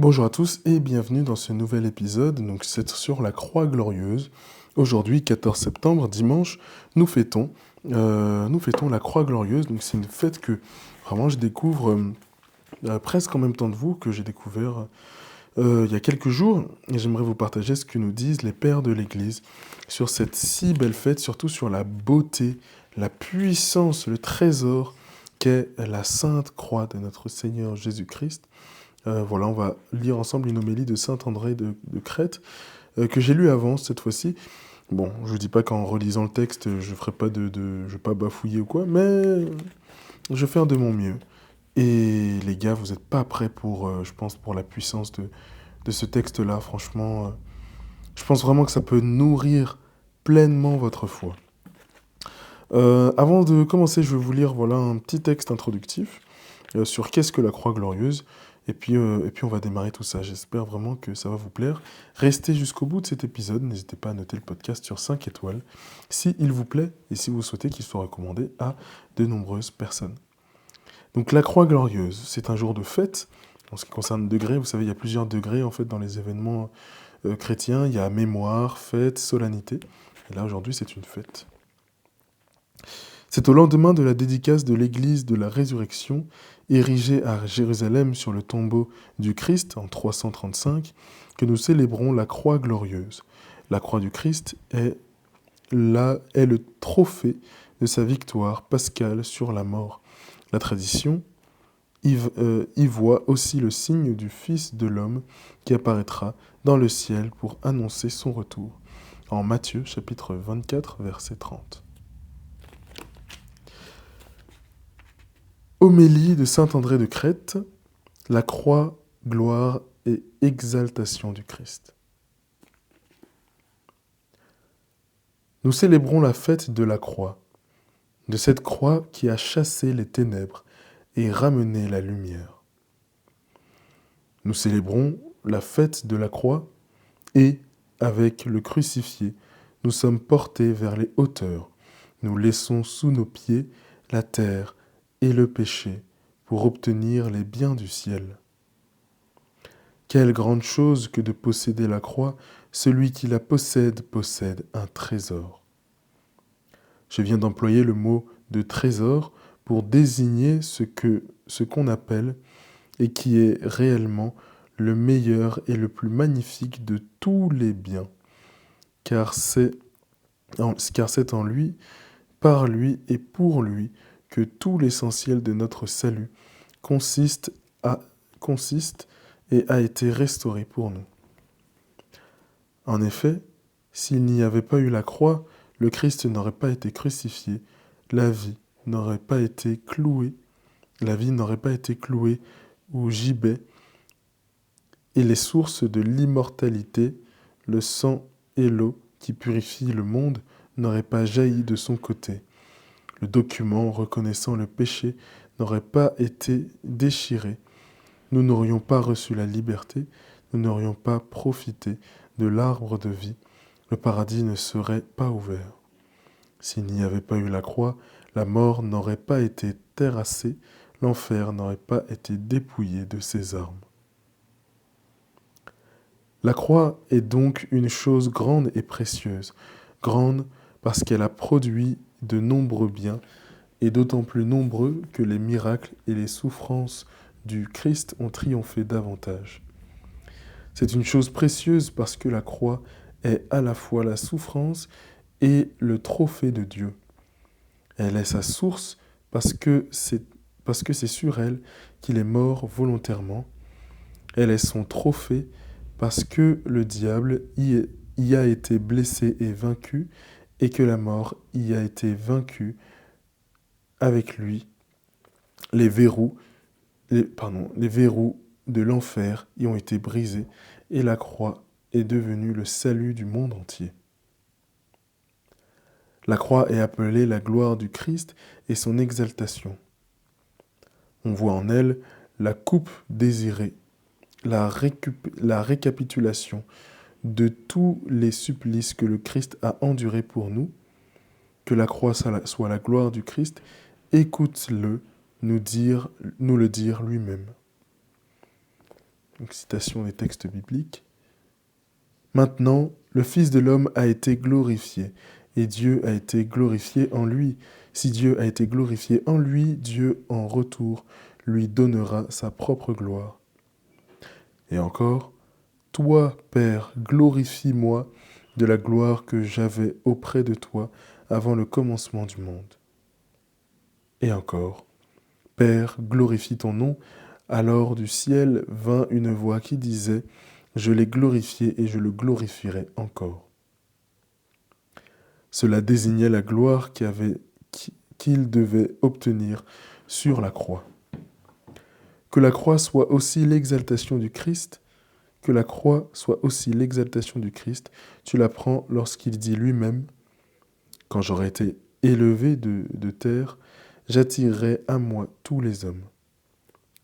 Bonjour à tous et bienvenue dans ce nouvel épisode. Donc c'est sur la Croix glorieuse. Aujourd'hui, 14 septembre, dimanche, nous fêtons la Croix glorieuse. Donc c'est une fête que vraiment je découvre presque en même temps de vous, que j'ai découvert il y a quelques jours. Et j'aimerais vous partager ce que nous disent les pères de l'Église sur cette si belle fête, surtout sur la beauté, la puissance, le trésor qu'est la Sainte Croix de notre Seigneur Jésus-Christ. Voilà, on va lire ensemble une homélie de saint André de Crète, que j'ai lu avant cette fois-ci. Bon, je ne dis pas qu'en relisant le texte, je ne vais pas bafouiller ou quoi, mais je vais faire de mon mieux. Et les gars, vous n'êtes pas prêts pour, je pense, pour la puissance de ce texte-là. Franchement, je pense vraiment que ça peut nourrir pleinement votre foi. Avant de commencer, je vais vous lire voilà, un petit texte introductif sur qu'est-ce que la croix glorieuse. Et puis on va démarrer tout ça. J'espère vraiment que ça va vous plaire. Restez jusqu'au bout de cet épisode. N'hésitez pas à noter le podcast sur 5 étoiles, s'il vous plaît, et si vous souhaitez qu'il soit recommandé à de nombreuses personnes. Donc la croix glorieuse, c'est un jour de fête. En ce qui concerne le degré, vous savez, il y a plusieurs degrés en fait dans les événements chrétiens. Il y a mémoire, fête, solennité. Et là aujourd'hui, c'est une fête. C'est au lendemain de la dédicace de l'église de la résurrection, érigée à Jérusalem sur le tombeau du Christ en 335, que nous célébrons la croix glorieuse. La croix du Christ est le trophée de sa victoire pascale sur la mort. La tradition y voit aussi le signe du Fils de l'homme qui apparaîtra dans le ciel pour annoncer son retour. En Matthieu chapitre 24, verset 30. Homélie de saint André de Crète, la croix, gloire et exaltation du Christ. Nous célébrons la fête de la croix, de cette croix qui a chassé les ténèbres et ramené la lumière. Nous célébrons la fête de la croix et, avec le crucifié, nous sommes portés vers les hauteurs. Nous laissons sous nos pieds la terre et le péché pour obtenir les biens du ciel. Quelle grande chose que de posséder la croix, celui qui la possède possède un trésor. Je viens d'employer le mot de trésor pour désigner ce qu'on appelle et qui est réellement le meilleur et le plus magnifique de tous les biens, car c'est en lui, par lui et pour lui que tout l'essentiel de notre salut consiste et a été restauré pour nous. En effet, s'il n'y avait pas eu la croix, le Christ n'aurait pas été crucifié, la vie n'aurait pas été clouée au gibet, et les sources de l'immortalité, le sang et l'eau qui purifient le monde, n'auraient pas jailli de son côté. Le document reconnaissant le péché n'aurait pas été déchiré. Nous n'aurions pas reçu la liberté, nous n'aurions pas profité de l'arbre de vie, le paradis ne serait pas ouvert. S'il n'y avait pas eu la croix, la mort n'aurait pas été terrassée, l'enfer n'aurait pas été dépouillé de ses armes. La croix est donc une chose grande et précieuse, grande parce qu'elle a produit de nombreux biens, et d'autant plus nombreux que les miracles et les souffrances du Christ ont triomphé davantage. C'est une chose précieuse parce que la croix est à la fois la souffrance et le trophée de Dieu. Elle est sa source parce que c'est sur elle qu'il est mort volontairement. Elle est son trophée parce que le diable y a été blessé et vaincu, et que la mort y a été vaincue avec lui. Les verrous de l'enfer y ont été brisés, et la croix est devenue le salut du monde entier. La croix est appelée la gloire du Christ et son exaltation. On voit en elle la coupe désirée, la récapitulation de tous les supplices que le Christ a endurés pour nous. Que la croix soit la gloire du Christ, écoute-le nous le dire lui-même. Donc, citation des textes bibliques. Maintenant, le Fils de l'homme a été glorifié, et Dieu a été glorifié en lui. Si Dieu a été glorifié en lui, Dieu en retour lui donnera sa propre gloire. Et encore, toi, Père, glorifie-moi de la gloire que j'avais auprès de toi avant le commencement du monde. Et encore, Père, glorifie ton nom. Alors du ciel vint une voix qui disait, je l'ai glorifié et je le glorifierai encore. Cela désignait la gloire qu'il devait obtenir sur la croix. Que la croix soit aussi l'exaltation du Christ, que la croix soit aussi l'exaltation du Christ, tu l'apprends lorsqu'il dit lui-même, quand j'aurai été élevé de terre, j'attirerai à moi tous les hommes.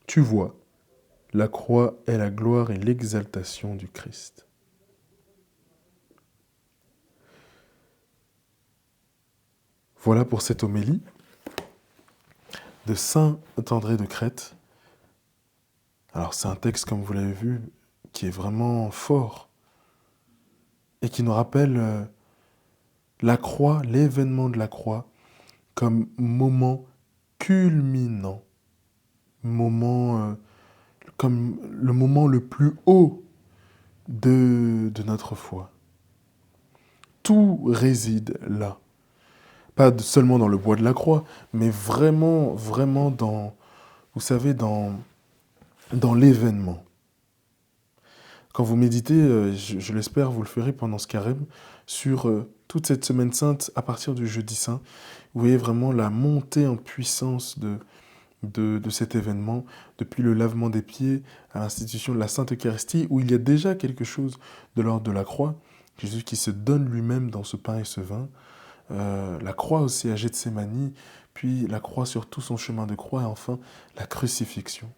Tu vois, la croix est la gloire et l'exaltation du Christ. Voilà pour cette homélie de Saint André de Crète. Alors c'est un texte, comme vous l'avez vu, qui est vraiment fort et qui nous rappelle la croix, l'événement de la croix, comme moment culminant, comme le moment le plus haut de notre foi. Tout réside là. Pas seulement dans le bois de la croix, mais vraiment, vraiment dans, vous savez, dans l'événement. Quand vous méditez, je l'espère, vous le ferez pendant ce carême, sur toute cette semaine sainte, à partir du jeudi saint, vous voyez vraiment la montée en puissance de cet événement, depuis le lavement des pieds à l'institution de la Sainte Eucharistie, où il y a déjà quelque chose de l'ordre de la croix, Jésus qui se donne lui-même dans ce pain et ce vin, la croix aussi à Gethsémani, puis la croix sur tout son chemin de croix, et enfin la crucifixion.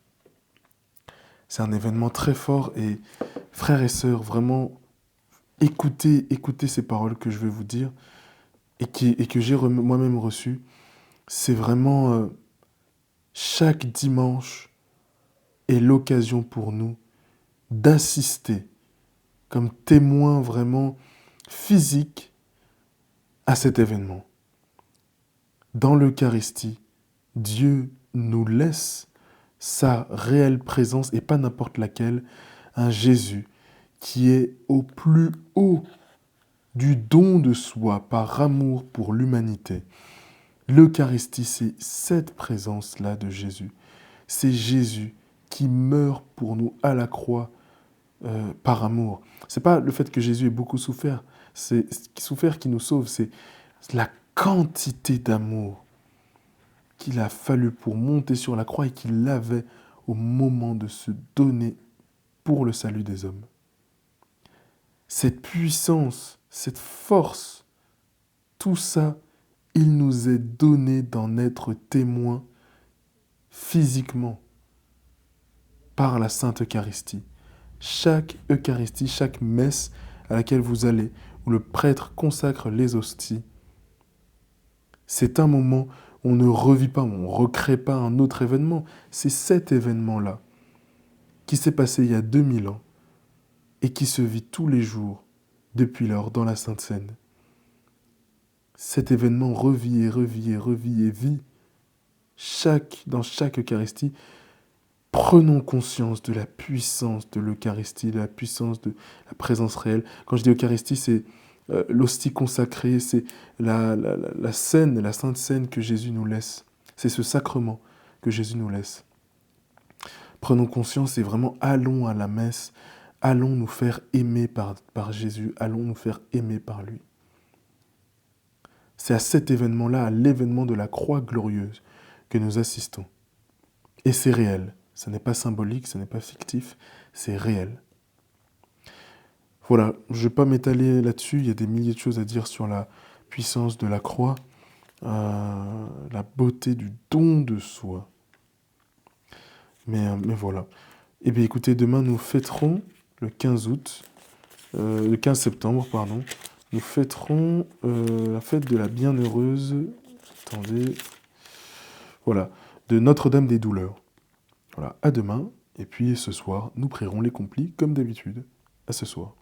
C'est un événement très fort, et frères et sœurs, vraiment, écoutez ces paroles que je vais vous dire, et que j'ai moi-même reçues. C'est vraiment chaque dimanche est l'occasion pour nous d'assister comme témoin vraiment physique à cet événement. Dans l'Eucharistie, Dieu nous laisse sa réelle présence, et pas n'importe laquelle, un Jésus qui est au plus haut du don de soi par amour pour l'humanité. L'Eucharistie, c'est cette présence-là de Jésus. C'est Jésus qui meurt pour nous à la croix par amour. C'est pas le fait que Jésus ait beaucoup souffert, c'est souffert qui nous sauve, c'est la quantité d'amour qu'il a fallu pour monter sur la croix et qu'il avait au moment de se donner pour le salut des hommes. Cette puissance, cette force, tout ça, il nous est donné d'en être témoins physiquement par la Sainte Eucharistie. Chaque Eucharistie, chaque messe à laquelle vous allez, où le prêtre consacre les hosties, c'est un moment où on ne revit pas, on ne recrée pas un autre événement. C'est cet événement-là qui s'est passé il y a 2000 ans et qui se vit tous les jours depuis lors dans la Sainte Seine. Cet événement revit et revit et revit et vit dans chaque Eucharistie. Prenons conscience de la puissance de l'Eucharistie, de la puissance de la présence réelle. Quand je dis Eucharistie, c'est l'hostie consacrée, c'est la scène, la sainte scène que Jésus nous laisse. C'est ce sacrement que Jésus nous laisse. Prenons conscience et vraiment allons à la messe, allons nous faire aimer par Jésus, allons nous faire aimer par lui. C'est à cet événement-là, à l'événement de la croix glorieuse, que nous assistons. Et c'est réel. Ce n'est pas symbolique, ce n'est pas fictif, c'est réel. Voilà, je ne vais pas m'étaler là-dessus, il y a des milliers de choses à dire sur la puissance de la croix, la beauté du don de soi. Mais voilà. Eh bien écoutez, demain nous fêterons, le 15 septembre, nous fêterons la fête de la bienheureuse, de Notre-Dame des Douleurs. Voilà, à demain. Et puis ce soir, nous prierons les complis comme d'habitude. À ce soir.